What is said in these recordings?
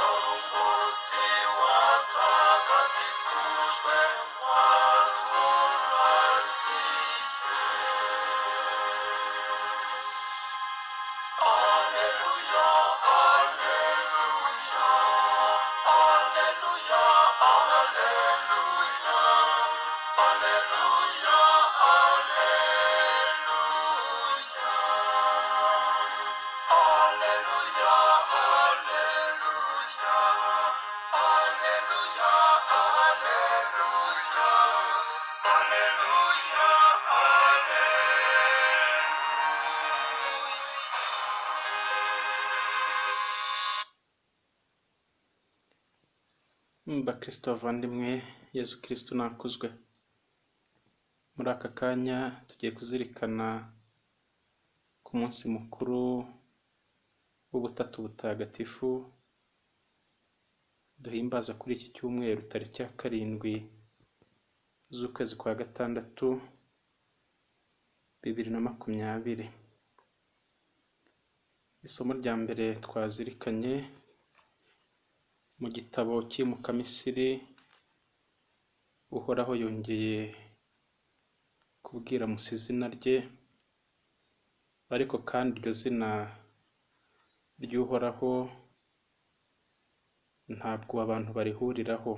umunsi watagatifujwe waturasiye. Alleluia, alleluia, alleluia, alleluia, alleluia, alleluia, alleluia, alleluia, alleluia, Bakristo bavandimwe, Yesu Kristo nakuzwe. Muri aka kanya tugiye kuzirikana ku munsi mukuru w'Ubutatu Butagatifu duhimbaza kuri iki cyumweru tariki ya 7 z'ukwezi kwa gatandatu 2020. Isomo rya mbere twazirikanye mu gitabo cy'Imukamisiri. Uhoraho yongeye kubwira Musa izina rye, ariko kandi iryo zina ry'Uhoraho ntabwo abantu barihuriraho.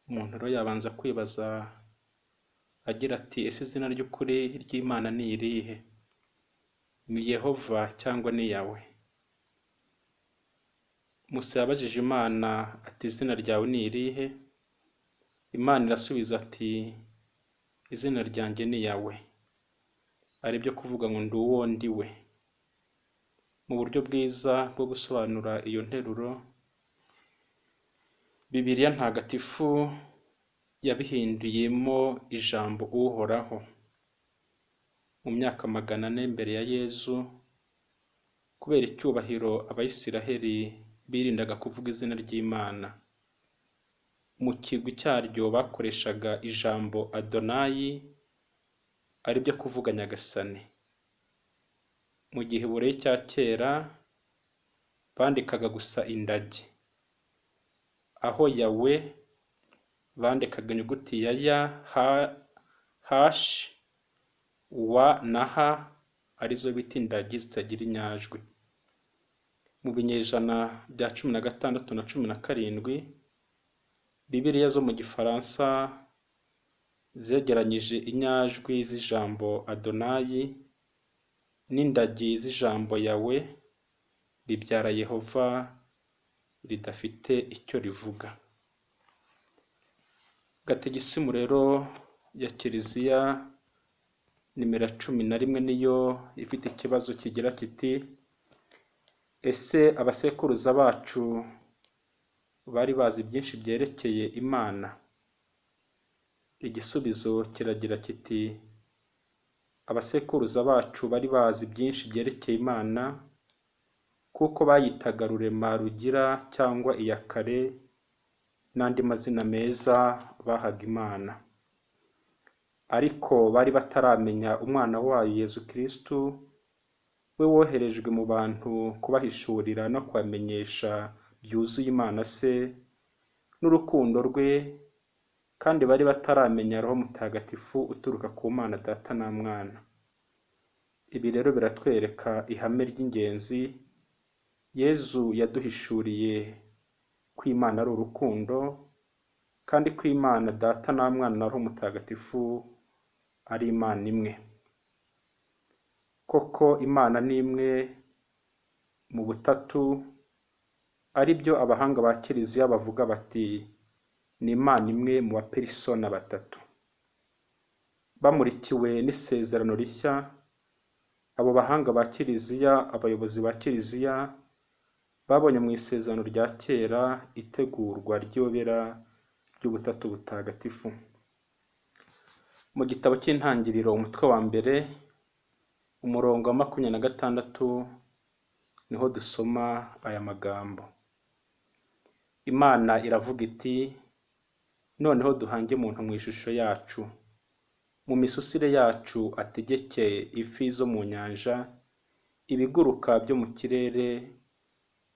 Umuntu rero yabanza kwibaza agira ati, ese izina ry'ukuri ry'Imana ni irihe? Ni Yehova cyangwa ni Yawe? Musa yabajije Imana ati, izina ryawe ni irihe? Imana irasubiza ati, izina ryanjye ni Yawe, ari byo kuvuga ngo Ndi Uwo Ndi We. Mu buryo bwiza bwo gusobanura iyo nteruro, Bibiliya ntagatifu yabihinduyemo ijambo Uhoraho. Mu myaka 400 mbere ya Yezu, kubera icyubahiro Abayisiraheli birindaga kuvuga izina ry'Imana, mu kigwi cyaryo bakoreshaga ijambo Adonayi, ari byo kuvuga Nyagasani. Mu gihe bureye cya kera bandikaga gusa indagi, aho Yawe bandikaga inyuguti ya ya, hash, wa na ha, arizo bita indagi zitagira inyajwi. Mu binyejana bya 16 na 17, Bibiliya zo mu Gifaransa zegeranyije inyajwi z'ijambo Adonayi n'indagi z'ijambo Yawe, bibyara Yehova ridafite icyo rivuga. Gategisimu rero ya Kiliziya nimero 11 niyo ifite ikibazo kigira kiti, ese abasekuruza bacu bari bazi byinshi byerekeye Imana? Igisubizo kiragira kiti, abasekuruza bacu bari bazi byinshi byerekeye Imana, kuko bayitaga Rurema, Rugira cyangwa Iyakare n'andi mazina meza bahaga Imana. Ariko bari bataramenya umwana wayo Yesu Kristo, we woherejwe mu bantu kubahishurira no kubamenyesha byuzuye Imana se n'urukundo rwe, kandi bari bataramenya Roho Mutagatifu uturuka ku Mana Data na Mwana. Ibi rero biratwereka ihame ry'ingenzi Yezu yaduhishuriye ko Imana ari urukundo, kandi ko Imana Data na Mwana na Roho Mutagatifu ari Imana imwe. Koko Imana ni imwe mu butatu, ari byo abahanga ba Kiliziya bavuga bati ni Imana imwe mu bapersona batatu. Bamurikiwe n'isezerano rishya, abo bahanga ba Kiliziya, abayobozi ba Kiliziya, babonye mu isezerano rya kera itegurwa ry'iyobera ry'Ubutatu Butagatifu. Mu gitabo cy'Intangiriro umutwe wa mbere umurongo wa 26 niho dusoma aya magambo. Imana iravuga iti, noneho duhange umuntu mu ishusho yacu, mu misusire yacu ategeke ifi zo mu nyanja, ibiguruka byo mu kirere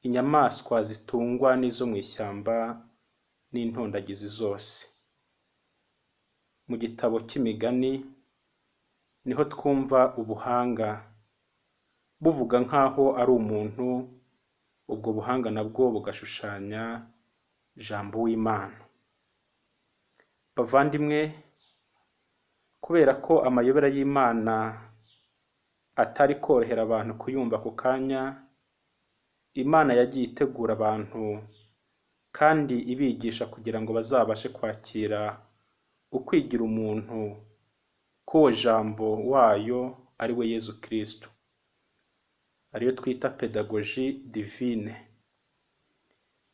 inyamaswa zitungwa n'izo mu ishyamba n'intondagizi zose. Mu gitabo cy'imigani niho twumva ubuhanga buvuga nk'aho ari umuntu, ubwo buhanga nabwo bugashushanya jambo w'Imana. Bavandimwe, kubera ko amayobera y'Imana atari korohera abantu kuyumva ako kanya, Imana yagiye itegura abantu kandi ibigisha kugira ngo bazabashe kwakira ukwigira umuntu k'uwo jambo wayo ari we Yezu Kristo, ariyo twita pedagogie divine.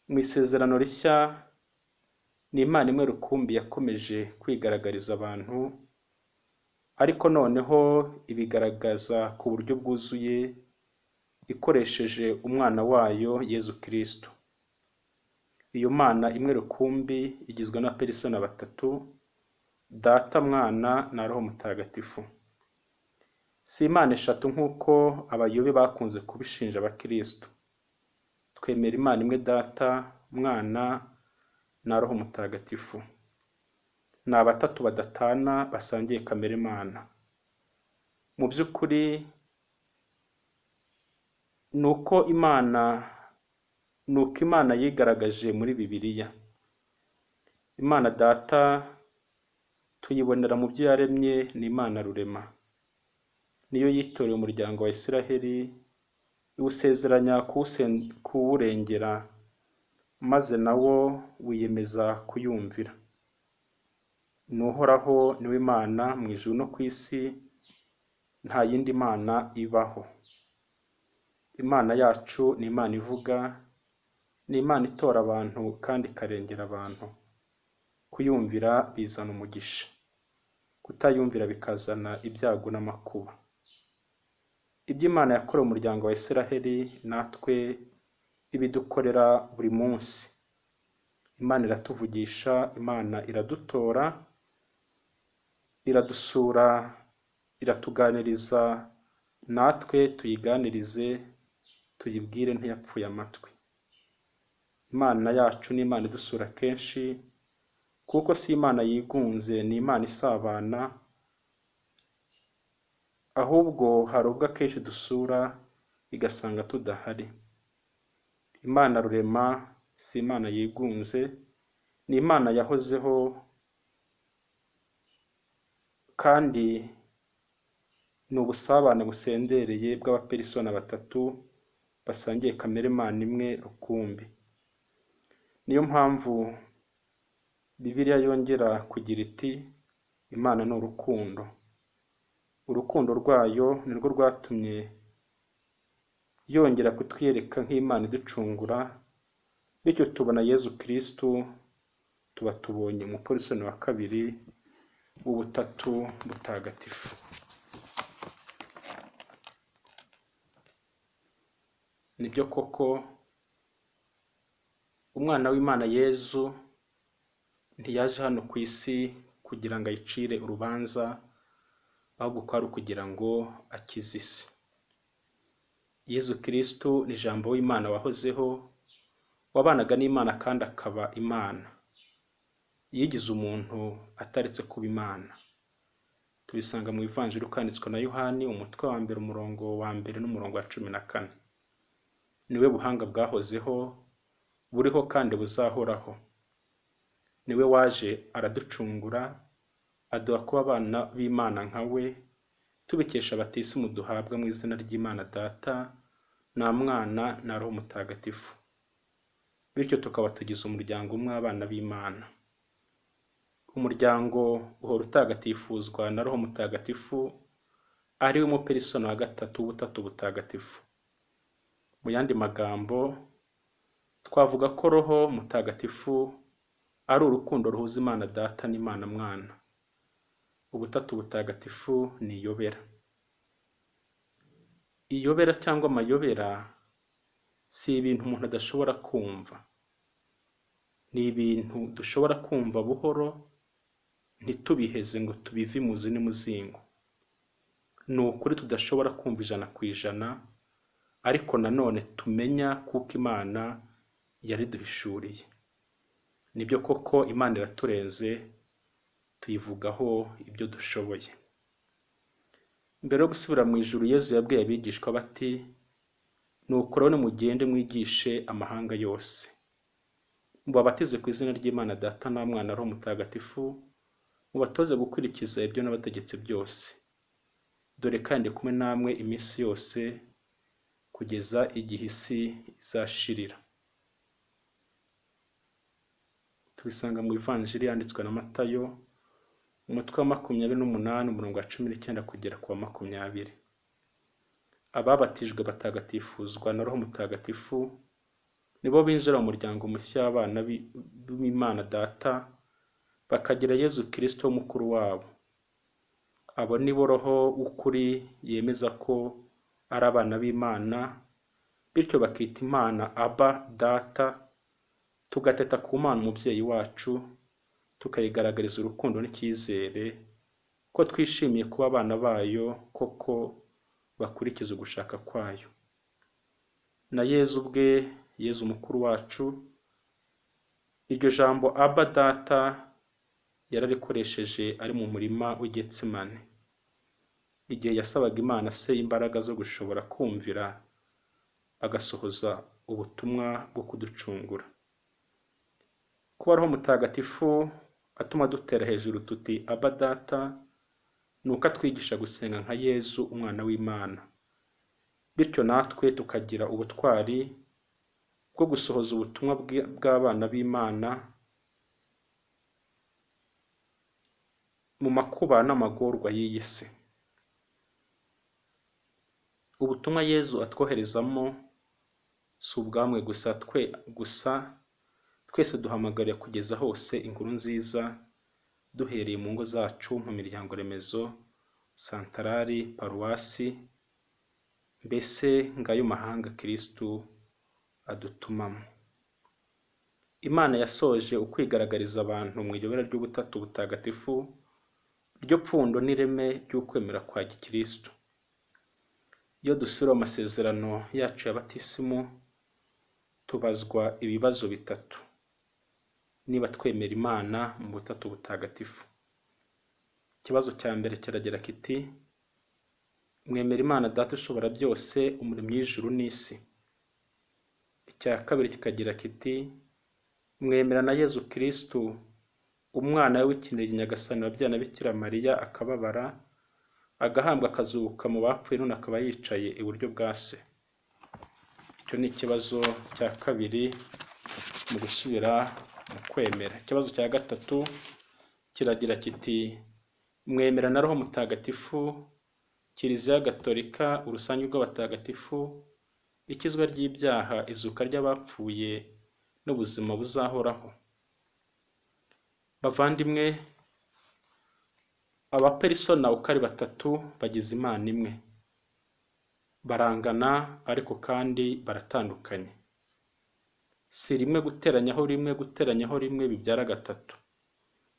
Mu isezerano rishya ni Imana imwe rukumbi yakomeje kwigaragariza abantu, ariko noneho ibigaragaza ku buryo bwuzuye ikoresheje umwana wayo Yezu Kristo. Iyo Mana imwe rukumbi igizwe na perisona batatu, Data, Mwana na Roho Mutagatifu. Si Imana eshatu nk'uko abayobe bakunze kubishinja abakristo. Twemera Imana imwe Data, Mwana na Roho Mutagatifu. Ni abatatu badatana basangiye kamere Imana. Mu by'ukuri nuko Imana yigaragaje muri Bibiliya. Imana Data tuyibonera mu byo yaremye, ni Imana rurema. Niyo yitoreye umuryango wa Isiraheli, iwusezeranya kuwurengera, maze nawo wiyemeza kuyumvira. Ni Uhoraho, ni we Imana mu ijuru no ku isi, nta yindi Mana ibaho. Imana yacu ni Imana ivuga, ni Imana itora abantu kandi ikarengera abantu. Kuyumvira bizana umugisha, kutayumvira bikazana ibyago n'amakuba. Ibyo Imana yakorewe umuryango wa Isiraheli natwe ibidukorera buri munsi. Imana iratuvugisha, Imana iradutora, iradusura, iratuganiriza, natwe tuyiganirize, tuyibwire ntiyapfuye amatwi. Imana yacu ni Imana idusura kenshi, kuko si Imana yigunze, ni Imana isabana, ahubwo hari ubwo akenshi dusura igasanga tudahari. Imana rurema si Imana yigunze, ni Imana yahozeho kandi ni ubusabane busendereye bw'abaperisona batatu basangiye kamere Imana imwe rukumbi. Niyo mpamvu Bibiliya yongera kugira iti Imana ni urukundo. Urukundo rwayo nirwo rwatumye yongera kutwiyereka nk'Imana iducungura, bityo tubona Yezu Kristo, tuba tubonye umuperisona wa kabiri w'Ubutatu Butagatifu. Nibyo koko umwana w'Imana Yezu ntiyaje hano ku isi kugira ngo ayicire urubanza, ahubwo kwari ukugira ngo akize isi. Yezu Kristo ni ijambo w'Imana wahozeho, wabanaga n'Imana kandi akaba Imana. Yigize umuntu ataretse kuba Imana. Tubisanga mu Ivanjiri ukanditswe na Yohani, umutwe wa 1 umurongo wa 1 n'umurongo wa 14. Niwe buhanga bwahozeho, buriho kandi buzahoraho. Niwe waje araducungura, aduha kuba abana b'Imana nka we, tubikesha batisimu duhabwa mu izina ry'Imana Data na Mwana na Roho Mutagatifu. Bityo tukaba tugize umuryango umwe w'abana b'Imana. Umuryango uhora utagatifuzwa na Roho Mutagatifu, ari we muperisona wa gatatu w'Ubutatu Butagatifu. Mu yandi magambo, twavuga ko Roho Mutagatifu ari urukundo ruhuza Imana Data n'Imana Mwana. Ubutatu Butagatifu ni iyobera. Iyobera cyangwa amayobera si ibintu umuntu adashobora kumva. Ni ibintu dushobora kumva buhoro, ntitubiheze ngo tubive imuzi n'umuzingo. Ni ukuri tudashobora kumva 100%, ariko nanone tumenya kuko Imana yariduhishuriye. Nibyo koko Imana iraturenze, tuyivugaho ibyo dushoboye. Mbere yo gusubira mu ijuru, Yezu yabwiye abigishwa bati, nuko rero nimugende mwigishe amahanga yose, mubabatize ku izina ry'Imana Data na Mwana na Roho Mutagatifu, mubatoze gukurikiza ibyo nabategetse byose. Dore kandi kumwe namwe iminsi yose kugeza igihe isi izashirira. Tubisanga mu Ivanjiri yanditswe na Matayo, umutwe wa 28 umurongo wa 19 kugera ku wa 20. Ababatijwe batagatifuzwa na Roho Mutagatifu nibo binjira mu muryango mushya w'abana b'Imana Data, bakagira Yezu Kristo mukuru wabo. Abo ni bo Roho w'ukuri yemeza ko ari abana b'Imana, bityo bakita Imana Aba Data, tugateta ku Mana umubyeyi wacu, tukayigaragariza urukundo n'icyizere ko twishimiye kuba abana bayo koko bakurikiza ugushaka kwayo. Na Yezu ubwe, Yezu mukuru wacu, iryo jambo Aba Data yararikoresheje ari mu murima w'Igetsemane, igihe yasabaga Imana se imbaraga zo gushobora kumvira agasohoza ubutumwa bwo kuducungura. Kuba Roho Mutagatifu atuma dutera hejuru tuti Aba Data, nuko atwigisha gusenga nka Yezu umwana w'Imana, bityo natwe tukagira ubutwari bwo gusohoza ubutumwa bw'abana b'Imana mu makuba n'amagorwa y'iyi si. Ubutumwa Yezu atwoherezamo si ubwamwe gusa, twese duhamagariye kugeza hose inkuru nziza, duhereye mu ngo zacu, mu miryango remezo, santarari, paruwasi, mbese ngayo mahanga Kristu adutumamo. Imana yasoje ukwigaragariza abantu mu iyobera ry'Ubutatu Butagatifu, ryo pfundo n'ireme ry'ukwemera kwa Gikristu. Iyo dusubira mu masezerano yacu ya batisimu, tubazwa ibibazo bitatu niba twemera Imana mu Butatu Butagatifu. Ikibazo cya mbere kiragira kiti, mwemera Imana Data ushobora byose, umuremyi w'ijuru n'isi? Icya kabiri kikagira kiti, mwemera na Yezu Kristu, umwana we w'ikinege Nyagasani wabyawe na Bikira Mariya, akababara, agahambwa, akazuka mu bapfuye, none akaba yicaye iburyo bwa Se? Icyo ni ikibazo cya kabiri mu gusubira mu kwemera. Ikibazo cya gatatu kiragira kiti, mwemera na Roho Mutagatifu, Kiliziya Gatolika, urusange rw'abatagatifu, ikizwa ry'ibyaha, izuka ry'abapfuye n'ubuzima buzahoraho? Bavandimwe, abapersona uko ari batatu bagize Imana imwe, barangana ariko kandi baratandukanye. Si rimwe guteranyaho rimwe bibyara gatatu,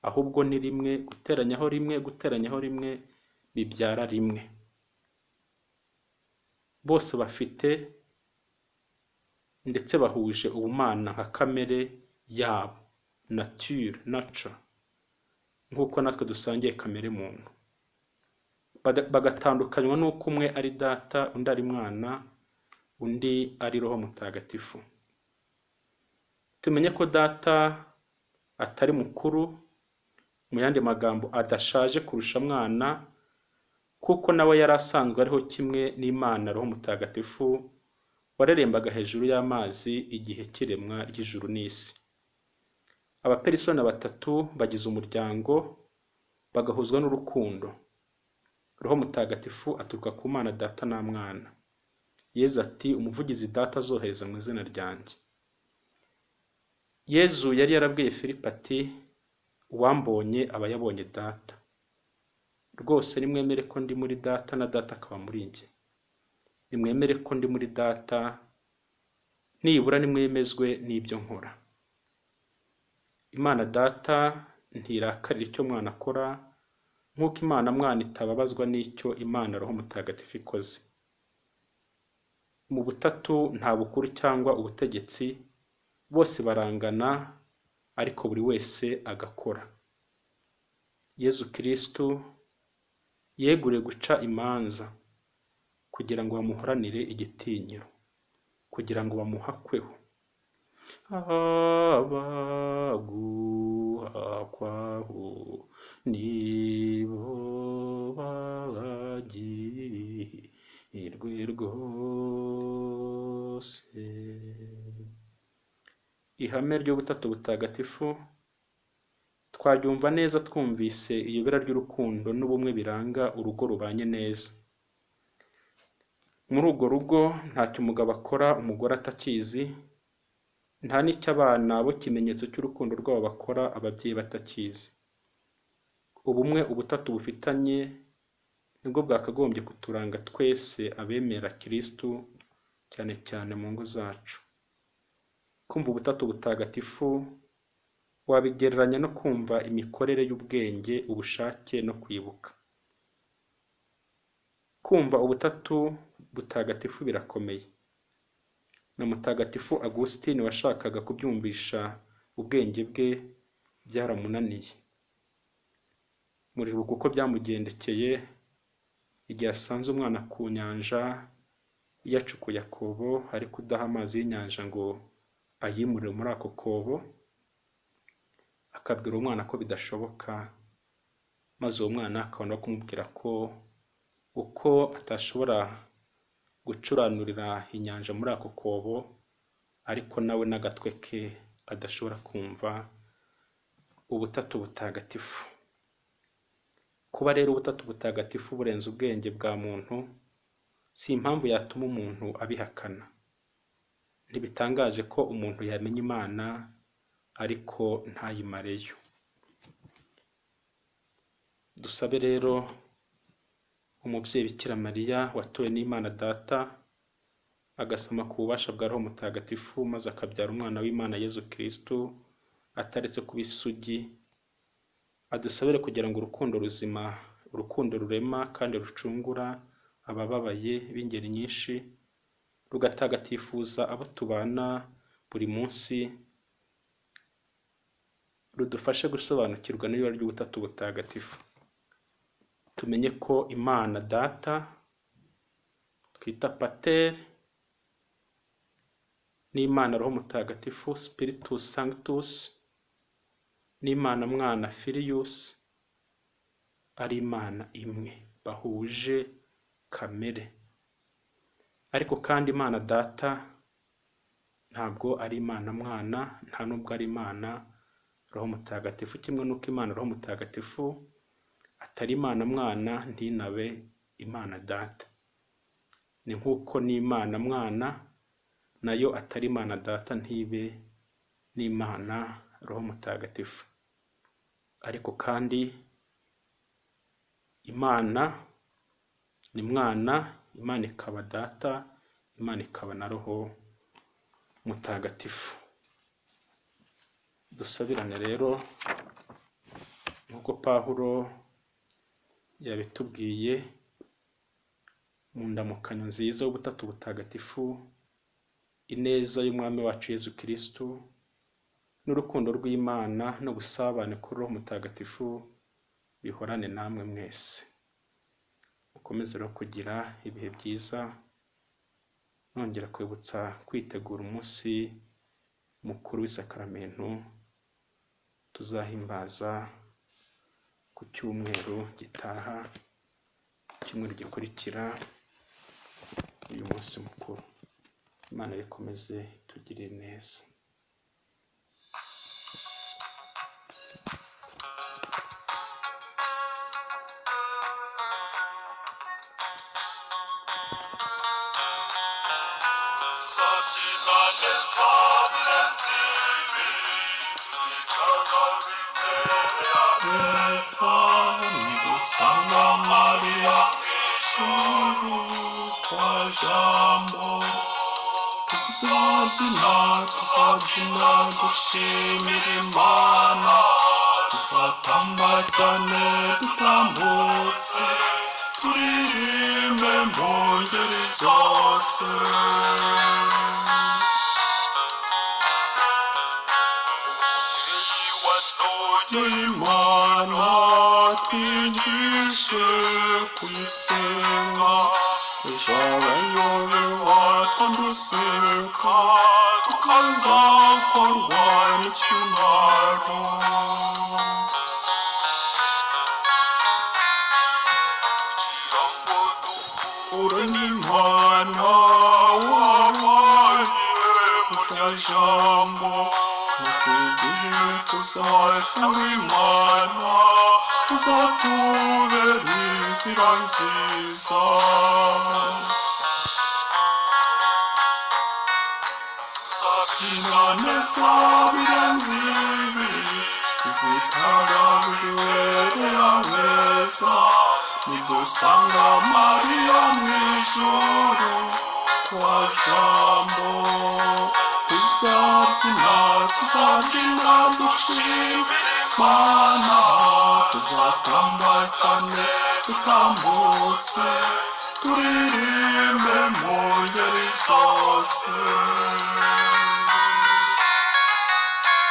ahubwo ni rimwe guteranyaho rimwe bibyara rimwe. Bose bafite ndetse bahuje ubumana nka kamere yabo, nature, nk'uko natwe dusangiye kamere muntu. Bagatandukanywa n'uko umwe ari Data, undi ari Mwana, undi ari Roho Mutagatifu. Tumenye ko Data atari mukuru, mu yandi magambo adashaje kurusha Mwana, kuko nawe yari asanzwe ariho kimwe n'Imana Roho Mutagatifu warerembaga hejuru y'amazi igihe cy'iremwa ry'ijuru n'isi. Abapersona batatu bagize umuryango, bagahuzwa n'urukundo. Roho Mutagatifu aturuka ku Mana Data na Mwana. Yezu ati, umuvugizi Data azohereza mu izina ryanjye. Yezu yari yarabwiye Filipo ati, uwambonye aba yabonye Data. Rwose nimwemere ko ndi muri Data na Data akaba muri njye. Nimwemere ko ndi muri Data, nibura nimwemezwe n'ibyo nkora. Imana Data ntirakarira icyo Mwana akora, nk'uko Imana Mwana itababazwa n'icyo Imana Roho Mutagatifu ikoze. mu butatu nta bukuru cyangwa ubutegetsi, bose barangana ariko buri wese agakora. Yezu Kristu yeguriye guca imanza kugira ngo bamuhoranire igitinyiro, kugira ngo bamuhakweho. Abaguhakwaho nibo bagirwe rwose. Ihame ry'ubutatu butagatifu twaryumva neza twumvise iyobera ry'urukundo n'ubumwe biranga urugo rubanye neza. Muri urwo rugo ntacyo umugabo akora umugore atakizi, nta n'icyo abana bo kimenyetso cy'urukundo rwabo bakora ababyeyi batakizi. Ubumwe ubutatu bufitanye nibwo bwakagombye kuturanga twese abemera Kristu, cyane cyane mu ngo zacu. Kumva ubutatu butagatifu wabigereranya no kumva imikorere y'ubwenge, ubushake no kwibuka. Kumva ubutatu butagatifu birakomeye. Na Mutagatifu Agusitini washakaga kubyumvisha ubwenge bwe byaramunaniye. Muribuka uko byamugendekeye igihe asanze umwana ku nyanja yacukuye akobo ariko udaha amazi y'inyanja ngo ayimurire muri ako kobo, akabwira umwana ko bidashoboka, maze uwo mwana akabona kumubwira ko uko atashobora gucuranurira inyanja muri ako kobo, ariko nawe n'agatwe ke adashobora kumva ubutatu butagatifu. Kuba rero ubutatu butagatifu burenze ubwenge bwa muntu si impamvu yatuma umuntu abihakana. Ntibitangaje ko umuntu yamenya Imana ariko ntayimareyo. Dusabe rero umubyeyi Bikira Mariya watowe n'Imana Data, agasoma ku bubasha bwa Roho Mutagatifu, maze akabyara umwana w'Imana Yezu Kristu ataretse kuba isugi, adusabire kugira ngo urukundo ruzima, urukundo rurema kandi rucungura abababaye b'ingeri nyinshi, rugatagatifuza abo tubana buri munsi, rudufashe gusobanukirwa n'ibara ry'ubutatu butagatifu. Tumenye ko Imana Data twita Pater, n'Imana Roho Mutagatifu Spiritus Sanctus, n'Imana Mwana Filius ari Imana imwe bahuje kamere. Ariko kandi Imana Data ntabwo ari Imana Mwana, nta nubwo ari Imana Roho Mutagatifu, kimwe n'uko Imana Roho Mutagatifu atari Imana Mwana ntinabe Imana Data. Ni nk'uko n'Imana Mwana nayo atari Imana Data ntibe n'Imana Roho Mutagatifu. Ariko kandi Imana ni Mwana, Imana ikaba Data, Imana ikaba na Roho Mutagatifu. Dusabirane rero nk'uko Pawulo yabitubwiye mu ndamukanyo nziza y'ubutatu butagatifu, ineza y'Umwami wacu Yezu Kristu n'urukundo rw'Imana n'ubusabane kuri Roho Mutagatifu bihorane namwe mwese. Mukomeze rero kugira ibihe byiza, nongera kwibutsa kwitegura umunsi mukuru w'isakaramentu tuzahimbaza ku cyumweru gitaha, icyumweru gikurikira uyu munsi mukuru. Imana ikomeze itugirire neza. Santa Maria, Shuru kwa jambo, tuzajina gushimira Imana, tuzatamba cyane dutambutse, turirimbe mu ngeri zose. y'Imana twigishe kuyisenga ejo abayobewa twuduseka tukazakorwa n'ikimwaro kugira ngo duhure n'Imana wabaye munyajambo igihe tuzasanga Imana uzatubera inzira nziza tuzabyina neza birenze ibi tuzitarabirere ameza nidusanga Mariya mu ijuru kwa jambo tuzabyina dushimira Imana tuzatamba cyane dutambutse turirimbe mu ngeri zose